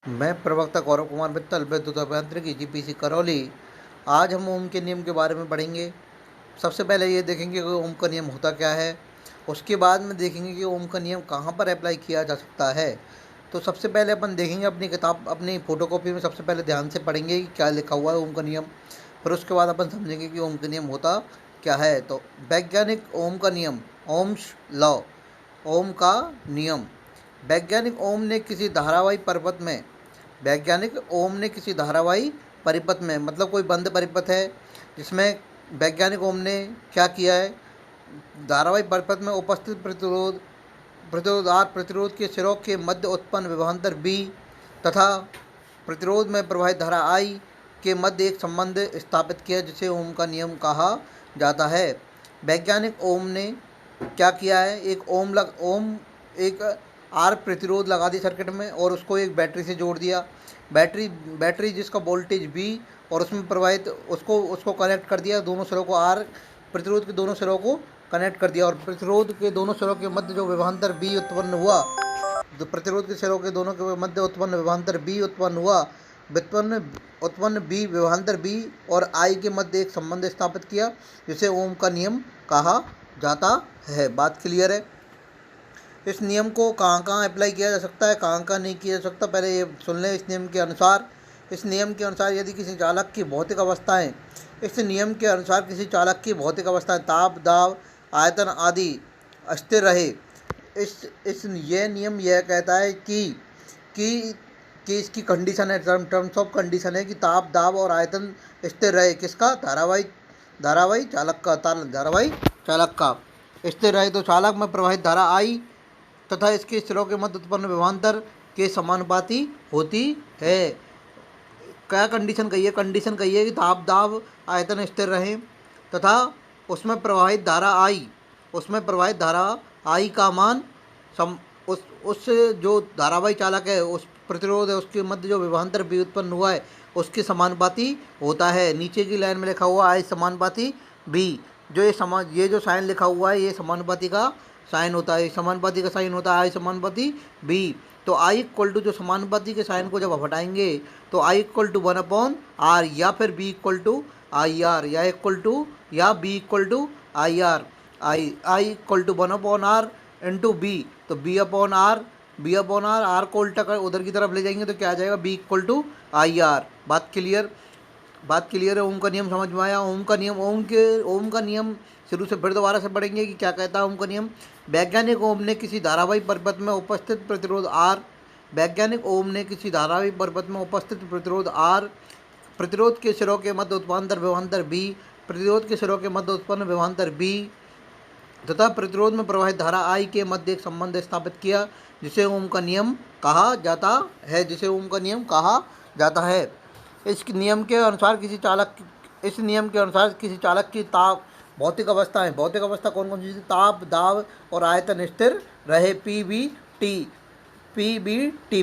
मैं प्रवक्ता गौरव कुमार मित्तल, विद्युत अभियांत्रिकी, जीपीसी करौली। आज हम ओम के नियम के बारे में पढ़ेंगे। सबसे पहले ये देखेंगे कि ओम का नियम होता क्या है। उसके बाद में देखेंगे कि ओम का नियम कहाँ पर अप्लाई किया जा सकता है। तो सबसे पहले अपन देखेंगे अपनी किताब, अपनी फ़ोटोकॉपी में सबसे पहले ध्यान से पढ़ेंगे कि क्या लिखा हुआ है ओम का नियम। फिर उसके बाद अपन समझेंगे कि ओम का नियम होता क्या है। तो वैज्ञानिक ओम का नियम, ओम्स लॉ। ओम का नियम। वैज्ञानिक ओम ने किसी धारावाही परिपथ में वैज्ञानिक ओम ने किसी धारावाही परिपथ में, मतलब कोई बंद परिपथ है जिसमें वैज्ञानिक ओम ने क्या किया है, धारावाही परिपथ में उपस्थित प्रतिरोध आर प्रतिरोध के सिरों के मध्य उत्पन्न विभवांतर बी तथा प्रतिरोध में प्रवाहित धारा आई के मध्य एक संबंध स्थापित किया जिसे ओम का नियम कहा जाता है। वैज्ञानिक ओम ने क्या किया है, एक आर प्रतिरोध लगा दी सर्किट में और उसको एक बैटरी से जोड़ दिया। बैटरी जिसका वोल्टेज बी और उसमें प्रवाहित उसको कनेक्ट कर दिया, दोनों सिरों को आर प्रतिरोध के दोनों सिरों को कनेक्ट कर दिया और प्रतिरोध के दोनों सिरों के मध्य जो विभवांतर बी उत्पन्न हुआ, तो प्रतिरोध के सिरों के दोनों के मध्य उत्पन्न विभवांतर बी उत्पन्न हुआ, उत्पन्न बी विभवांतर बी और आई के मध्य एक संबंध स्थापित किया जिसे ओम का नियम कहा जाता है। बात क्लियर है। इस नियम को कहाँ कहाँ अप्लाई किया जा सकता है, कहाँ कहाँ नहीं किया जा सकता, पहले ये सुन लें। इस नियम के अनुसार यदि किसी चालक की भौतिक अवस्थाएं इस नियम के अनुसार किसी चालक की भौतिक अवस्थाएं ताप, दाब, आयतन आदि स्थिर रहे। ये नियम यह कहता है कि इसकी कंडीशन है, टर्म्स ऑफ कंडीशन है कि ताप, दाब और आयतन स्थिर रहे। किसका? धारावाही चालक का स्थिर रहे। तो चालक में प्रवाहित धारा आई तथा इसके सिरों के मध्य उत्पन्न विभवांतर के समानुपाती होती है। क्या कंडीशन कही है? कंडीशन कही है कि ताप, दाब, आयतन स्थिर रहें तथा उसमें प्रवाहित धारा आई का मान उस जो धारावाही चालक है, उस प्रतिरोध है, उसके मध्य जो विभवांतर भी उत्पन्न हुआ है उसके समानुपाती होता है। नीचे की लाइन में लिखा हुआ आई समानुपाती बी, जो ये जो साइन लिखा हुआ है ये समानुपाती का साइन होता है। समानुपाती का साइन होता है आई समानुपाती बी। तो आई इक्वल टू, जो समानुपाती के साइन को जब आप हटाएंगे तो आई इक्वल टू 1/r या फिर B equal to I R, या B equal to I R. I equal to 1/r into B, तो बी अपॉन आर, आर को उल्टा कर उधर की तरफ ले जाएंगे तो क्या आ जाएगा? B equal to I R. बात क्लियर है। ओम का नियम समझ में आया। ओम का नियम शुरू से फिर दोबारा से पढ़ेंगे कि क्या कहता है ओम का नियम। वैज्ञानिक ओम ने किसी धारावाही परिपथ में उपस्थित प्रतिरोध आर प्रतिरोध के सिरों के मध्य उत्पन्न विभवांतर बी तथा प्रतिरोध में प्रवाहित धारा आई के मध्य एक संबंध स्थापित किया जिसे ओम का नियम कहा जाता है। इस नियम के अनुसार किसी चालक की ताप भौतिक अवस्था कौन कौन सी? ताप, दाब और आयतन स्थिर रहे। P V T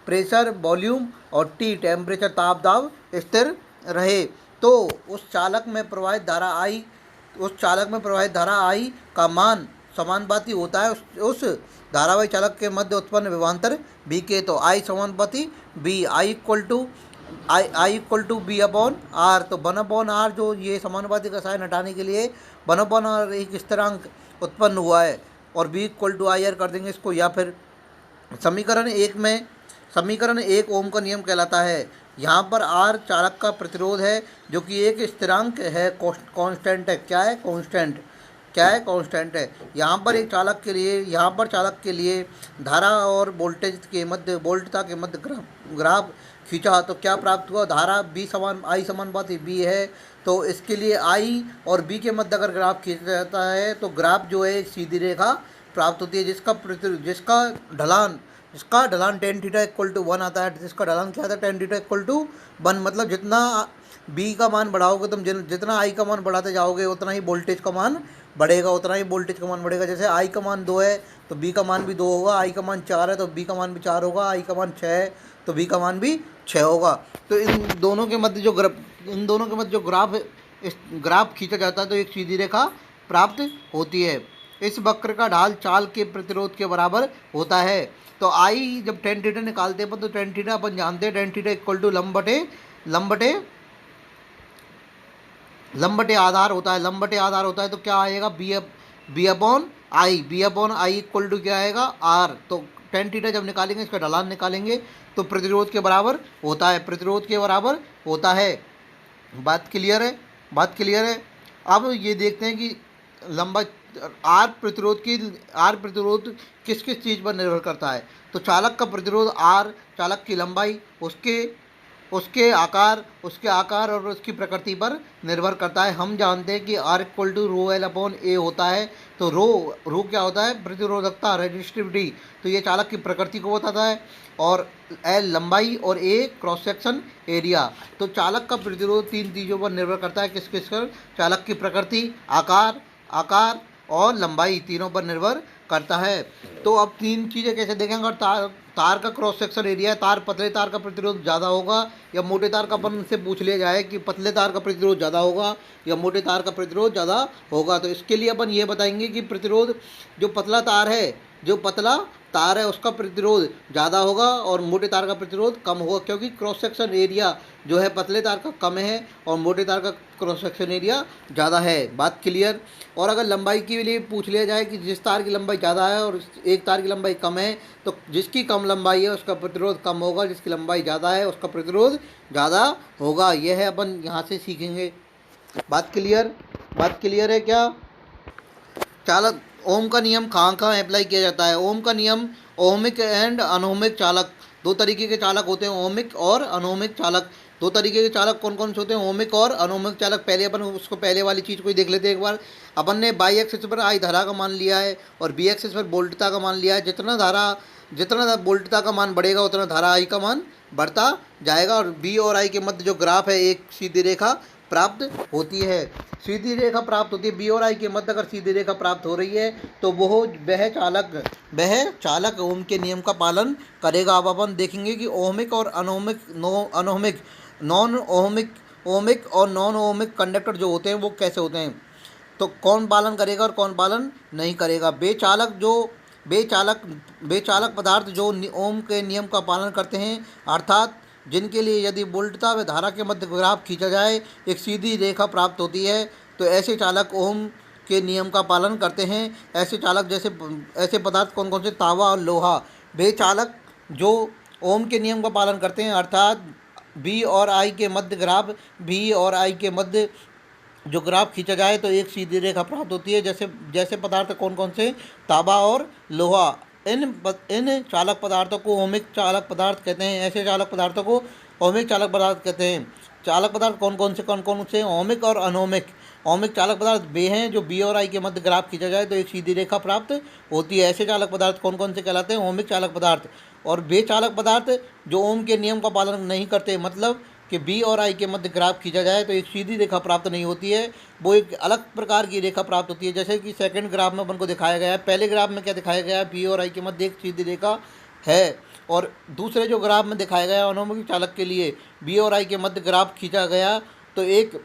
pressure, volume और टी टेम्परेचर, ताप, दाब स्थिर रहे। तो उस चालक में प्रवाहित धारा आई का मान समानुपाती होता है उस धारावाही चालक के मध्य उत्पन्न विभवांतर बी के। तो आई समानुपाती B, I equal to B upon R. तो 1/r, जो ये समानुपाती का साइन हटाने के लिए 1/r एक स्थिरांक उत्पन्न हुआ है और B equal to I R कर देंगे इसको। या फिर समीकरण एक ओम का नियम कहलाता है। यहाँ पर आर चालक का प्रतिरोध है जो कि एक स्थिरांक है, कांस्टेंट है। क्या है? कांस्टेंट है। यहाँ पर चालक के लिए धारा और वोल्टता के मध्य ग्राफ खींचा तो क्या प्राप्त हुआ? धारा आई समानुपाती बी है, तो इसके लिए आई और बी के मध्य अगर ग्राफ खींचा जाता है तो ग्राफ जो है सीधी रेखा प्राप्त होती है जिसका ढलान tan थीटा इक्वल टू 1 आता है। जिसका ढलान क्या आता है? tan theta equal to 1। मतलब जितना बी का मान बढ़ाओगे तुम, जितना आई का मान बढ़ाते जाओगे उतना ही वोल्टेज का मान बढ़ेगा। जैसे आई का मान 2 है तो बी का मान भी 2 होगा, आई का मान 4 है तो बी का मान भी 4 होगा, आई का मान 6 है तो बी का मान भी 6 होगा। तो इन दोनों के मध्य जो ग्राफ खींचा जाता है तो एक सीधी रेखा प्राप्त होती है। इस वक्र का ढाल चाल के प्रतिरोध के बराबर होता है। तो आई जब टेन थीटा निकालते हैं अपन, तो टेन थीटा अपन जानते हैं, टेन थीटा इक्वल टू लंब बटे आधार होता है, लंब बटे आधार होता है। तो क्या आएगा, B upon I equal to क्या आएगा, आर। तो टेन थीटा जब निकालेंगे, इसका ढलान निकालेंगे, तो प्रतिरोध के बराबर होता है, प्रतिरोध के बराबर होता है। बात क्लियर है, बात क्लियर है। अब ये देखते हैं कि लंबा आर प्रतिरोध किस किस चीज़ पर निर्भर करता है। तो चालक का प्रतिरोध आर, चालक की लंबाई, उसके आकार और उसकी प्रकृति पर निर्भर करता है। हम जानते हैं कि R equal to rho L upon A होता है। तो रो क्या होता है, प्रतिरोधकता, रेजिस्टिविटी। तो ये चालक की प्रकृति को बताता है, और एल लंबाई और ए क्रॉस सेक्शन एरिया। तो चालक का प्रतिरोध तीन चीज़ों पर निर्भर करता है, किस किस पर, चालक की प्रकृति, आकार और लंबाई, तीनों पर निर्भर करता है। तो अब तीन चीज़ें कैसे देखेंगे, अगर तार का क्रॉस सेक्शन एरिया है, पतले तार का प्रतिरोध ज़्यादा होगा या मोटे तार का, अपन से पूछ लिया जाए कि पतले तार का प्रतिरोध ज़्यादा होगा या मोटे तार का प्रतिरोध ज़्यादा होगा, तो इसके लिए अपन ये बताएंगे कि प्रतिरोध जो पतला तार है उसका प्रतिरोध ज़्यादा होगा और मोटे तार का प्रतिरोध कम होगा, क्योंकि क्रॉस सेक्शन एरिया जो है पतले तार का कम है और मोटे तार का क्रॉस सेक्शन एरिया ज़्यादा है। बात क्लियर। और अगर लंबाई के लिए पूछ लिया जाए कि जिस तार की लंबाई ज़्यादा है और एक तार की लंबाई कम है, तो जिसकी कम लंबाई है उसका प्रतिरोध कम होगा, जिसकी लंबाई ज़्यादा है उसका प्रतिरोध ज़्यादा होगा। यह है, अपन यहाँ से सीखेंगे। बात क्लियर है क्या। चालक, ओम का नियम कहाँ अप्लाई किया जाता है। ओम का नियम, ओमिक एंड अनोमिक चालक, दो तरीके के चालक होते हैं, ओमिक और अनोमिक चालक। दो तरीके के चालक कौन कौन से होते हैं, ओमिक और अनोमिक चालक। पहले अपन उसको पहले वाली चीज़ को ही देख लेते हैं एक बार। अपन ने बाई एक्सिस पर आई धारा का मान लिया है और बी एक्सिस पर वोल्टता का मान लिया है। जितना वोल्टता का मान बढ़ेगा उतना धारा आई का मान बढ़ता जाएगा, और बी और आई के मध्य जो ग्राफ है एक सीधी रेखा प्राप्त होती है। सीधी रेखा प्राप्त होती है, बी और आई के मध्य अगर सीधी रेखा प्राप्त हो रही है तो वह चालक ओम के नियम का पालन करेगा। अब अपन देखेंगे कि ओमिक और ओमिक और नॉन ओमिक कंडक्टर जो होते हैं वो कैसे होते हैं, तो कौन पालन करेगा और कौन पालन नहीं करेगा। बेचालक पदार्थ जो ओम के नियम का पालन करते हैं, अर्थात जिनके लिए यदि वोल्टता व धारा के मध्य ग्राफ खींचा जाए एक सीधी रेखा प्राप्त होती है, तो ऐसे चालक ओम के नियम का पालन करते हैं। ऐसे पदार्थ कौन कौन से, तांबा और लोहा। वे चालक जो ओम के नियम का पालन करते हैं, अर्थात बी और आई के मध्य जो ग्राफ खींचा जाए तो एक सीधी रेखा प्राप्त होती है। जैसे पदार्थ कौन कौन से, तांबा और लोहा। इन चालक पदार्थों को ओमिक चालक पदार्थ कहते हैं। ऐसे चालक पदार्थों को ओमिक चालक पदार्थ कहते हैं। चालक पदार्थ कौन कौन से, ओमिक और अनोमिक। ओमिक चालक पदार्थ वे हैं जो बी और आई के मध्य ग्राफ खींचा जाए तो एक सीधी रेखा प्राप्त होती है। ऐसे चालक पदार्थ कौन कौन से कहलाते हैं, ओमिक चालक पदार्थ। और वे चालक पदार्थ जो ओम के नियम का पालन नहीं करते, मतलब कि बी और आई के मध्य ग्राफ खींचा जाए तो एक सीधी रेखा प्राप्त नहीं होती है, वो एक अलग प्रकार की रेखा प्राप्त होती है। जैसे कि सेकंड ग्राफ में अपन को दिखाया गया है। पहले ग्राफ में क्या दिखाया गया है, बी और आई के मध्य एक सीधी रेखा है, और दूसरे जो ग्राफ में दिखाया गया अनोमिक चालक के लिए बी और आई के मध्य ग्राफ खींचा गया तो एक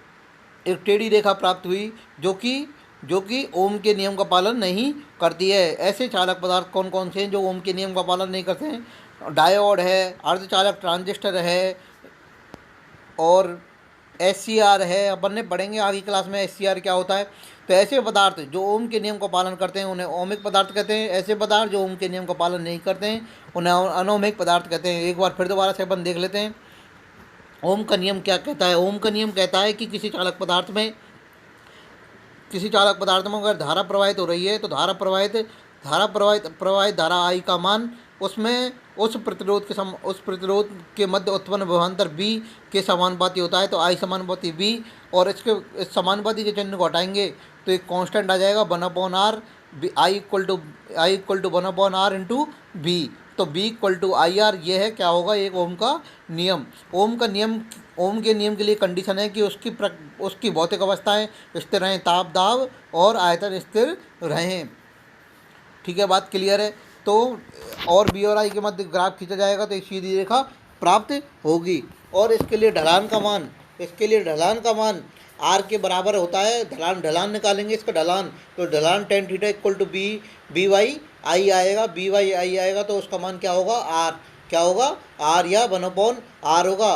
टेढ़ी रेखा प्राप्त हुई जो कि ओम के नियम का पालन नहीं करती है। ऐसे चालक पदार्थ कौन कौन से हैं जो ओम के नियम का पालन नहीं करते हैं, डायोड है, अर्धचालक ट्रांजिस्टर है और SCR है। अपन ने पढ़ेंगे आगे क्लास में SCR क्या होता है। तो ऐसे पदार्थ जो ओम के नियम का पालन करते हैं उन्हें ओमिक पदार्थ कहते हैं। ऐसे पदार्थ जो ओम के नियम का पालन नहीं करते हैं उन्हें अनोमिक पदार्थ कहते हैं। एक बार फिर दोबारा से अपन देख लेते हैं ओम का नियम क्या कहता है। ओम का नियम कहता है कि किसी चालक पदार्थ में अगर धारा प्रवाहित हो रही है तो धारा प्रवाहित धारा आई का मान उसमें उस प्रतिरोध के मध्य उत्पन्न विभवांतर B के समानुपाती होता है। तो I समानुपाती B, और इस समानुपाती के चिन्ह को हटाएंगे तो एक कांस्टेंट आ जाएगा 1/R। I equal to 1/R into B। तो B इक्वल टू IR। ये है क्या होगा, एक ओम का नियम। ओम के नियम के लिए कंडीशन है कि उसकी भौतिक अवस्थाएं स्थिर रहें, ताप दाब और आयतन स्थिर रहें। ठीक है, बात क्लियर है। तो और बी और आई के मध्य ग्राफ खींचा जाएगा तो एक सीधी रेखा प्राप्त होगी। और इसके लिए ढलान का मान आर के बराबर होता है। ढलान निकालेंगे इसका ढलान, तो ढलान tan theta equal to B by I आएगा, बी बाई आई आएगा, तो उसका मान क्या होगा, आर। क्या होगा, आर या 1/r होगा।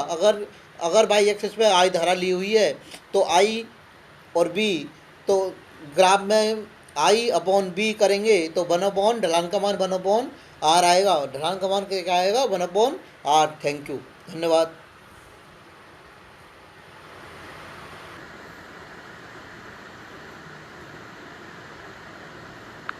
अगर बाई एक्सिस पे आई धारा ली हुई है तो आई और बी, तो ग्राफ में आई अपॉन बी करेंगे तो 1/, ढलान का मान 1/r आएगा। ढलान का मान क्या आएगा, 1/r। थैंक यू, धन्यवाद।